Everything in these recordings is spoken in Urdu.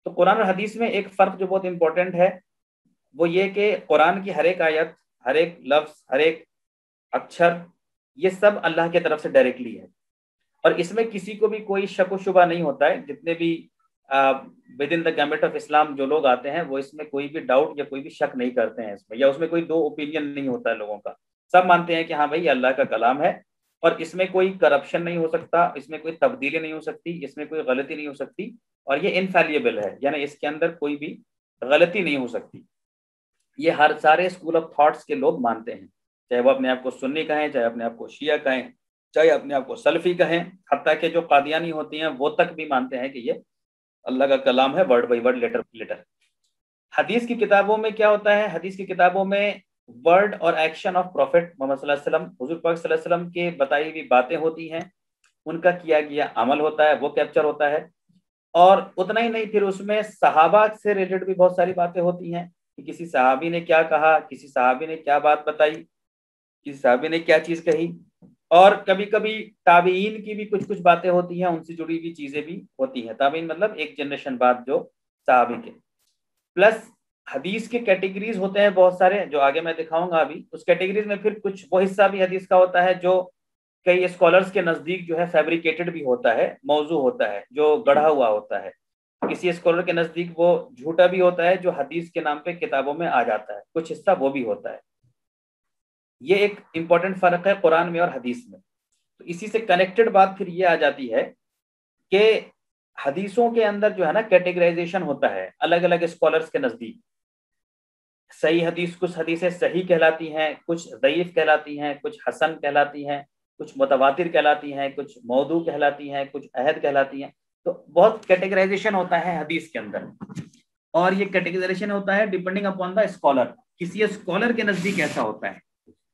تو قرآن اور حدیث میں ایک فرق جو بہت امپورٹنٹ ہے وہ یہ کہ قرآن کی ہر ایک آیت، ہر ایک لفظ، ہر ایک اکچھر، یہ سب اللہ کی طرف سے ڈائریکٹلی ہے، اور اس میں کسی کو بھی کوئی شک و شبہ نہیں ہوتا ہے. جتنے بھی ود ان دا گیمبٹ آف اسلام جو لوگ آتے ہیں وہ اس میں کوئی بھی ڈاؤٹ یا کوئی بھی شک نہیں کرتے ہیں اس میں، یا اس میں کوئی دو اوپینین نہیں ہوتا ہے لوگوں کا. سب مانتے ہیں کہ ہاں بھائی اللہ کا کلام ہے، اور اس میں کوئی کرپشن نہیں ہو سکتا، اس میں کوئی تبدیلی نہیں ہو سکتی، اس میں کوئی غلطی نہیں ہو سکتی، اور یہ انفیلیبل ہے، یعنی اس کے اندر کوئی بھی غلطی نہیں ہو سکتی. یہ ہر سارے اسکول آف تھاٹس کے لوگ مانتے ہیں، چاہے وہ اپنے آپ کو سنی کہیں، چاہے اپنے آپ کو شیعہ کہیں، چاہے اپنے آپ کو سلفی کہیں، حتیٰ کہ جو قادیانی ہوتی ہیں وہ تک بھی مانتے ہیں کہ یہ اللہ کا کلام ہے، word by word, letter by letter. حدیث کی کتابوں میں کیا ہوتا ہے؟ حدیث کی کتابوں میں ورڈ اور ایکشن آف پروفٹ محمد صلی اللہ علیہ وسلم، حضور پاک صلی اللہ علیہ وسلم کے بتائی ہوئی باتیں ہوتی ہیں، ان کا کیا گیا عمل ہوتا ہے، وہ کیپچر ہوتا ہے. اور اتنا ہی نہیں، پھر اس میں صحابہ سے ریلیٹڈ بھی بہت ساری باتیں ہوتی ہیں کہ کسی صحابی نے کیا کہا، کسی صحابی نے کیا بات بتائی، کسی صحابی نے کیا چیز کہی. اور کبھی کبھی تابعین کی بھی کچھ باتیں ہوتی ہیں، ان سے جڑی ہوئی چیزیں بھی ہوتی ہیں. تابعین مطلب ایک جنریشن بعد جو صحابی کے. پلس حدیث کے کیٹیگریز ہوتے ہیں بہت سارے، جو آگے میں دکھاؤں گا ابھی. اس کیٹیگریز میں پھر کچھ وہ حصہ بھی حدیث کا ہوتا ہے جو کئی اسکالرز کے نزدیک جو ہے فیبریکیٹڈ بھی ہوتا ہے، موضوع ہوتا ہے، جو گڑھا ہوا ہوتا ہے. کسی اسکالر کے نزدیک وہ جھوٹا بھی ہوتا ہے جو حدیث کے نام پہ کتابوں میں آ جاتا ہے، کچھ حصہ وہ بھی ہوتا ہے. یہ ایک امپورٹنٹ فرق ہے قرآن میں اور حدیث میں. تو اسی سے کنیکٹڈ بات پھر یہ آ جاتی ہے کہ حدیثوں کے اندر جو ہے نا کیٹیگرائزیشن ہوتا ہے الگ الگ اسکالرز کے نزدیک. صحیح حدیث، کچھ حدیثیں صحیح کہلاتی ہیں، کچھ ضعیف کہلاتی ہیں، کچھ حسن کہلاتی ہیں، کچھ متواتر کہلاتی ہیں، کچھ موضوع کہلاتی ہیں، کچھ احد کہلاتی ہیں. تو بہت کیٹیگرائزیشن ہوتا ہے حدیث کے اندر، اور یہ کیٹیگرائزیشن ہوتا ہے ڈیپینڈنگ اپون دا اسکالر. کسی اسکالر کے نزدیک ایسا ہوتا ہے.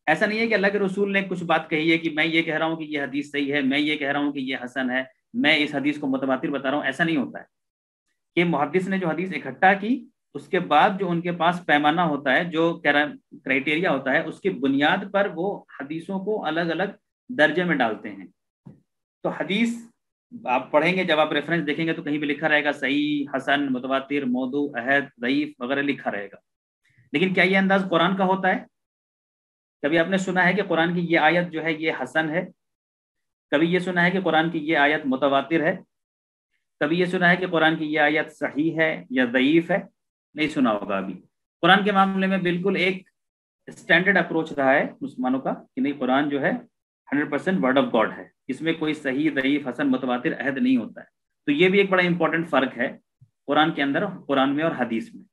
ایسا نہیں ہے کہ اللہ کے رسول نے کچھ بات کہی ہے کہ میں یہ کہہ رہا ہوں کہ یہ حدیث صحیح ہے، میں یہ کہہ رہا ہوں کہ یہ حسن ہے، میں اس حدیث کو متواتر بتا رہا ہوں. ایسا نہیں ہوتا ہے کہ محدث نے جو حدیث اکٹھا کی اس کے بعد جو ان کے پاس پیمانہ ہوتا ہے، جو کرائٹیریا ہوتا ہے، اس کی بنیاد پر وہ حدیثوں کو الگ الگ درجے میں ڈالتے ہیں. تو حدیث آپ پڑھیں گے، جب آپ ریفرنس دیکھیں گے تو کہیں بھی لکھا رہے گا صحیح، حسن، متواتر، موضوع، احد، ضعیف وغیرہ لکھا رہے گا. لیکن کیا یہ انداز قرآن کا ہوتا ہے؟ کبھی آپ نے سنا ہے کہ قرآن کی یہ آیت جو ہے یہ حسن ہے؟ کبھی یہ سنا ہے کہ قرآن کی یہ آیت متواتر ہے؟ کبھی یہ سنا ہے کہ قرآن کی یہ آیت صحیح ہے یا ضعیف ہے؟ نہیں سنا ہوگا. ابھی قرآن کے معاملے میں بالکل ایک اسٹینڈرڈ اپروچ رہا ہے مسلمانوں کا کہ نہیں، قرآن جو ہے 100% ورڈ آف گاڈ ہے، اس میں کوئی صحیح، ضعیف، حسن، متواتر، احد نہیں ہوتا ہے. تو یہ بھی ایک بڑا امپورٹنٹ فرق ہے قرآن کے اندر، قرآن میں اور حدیث میں.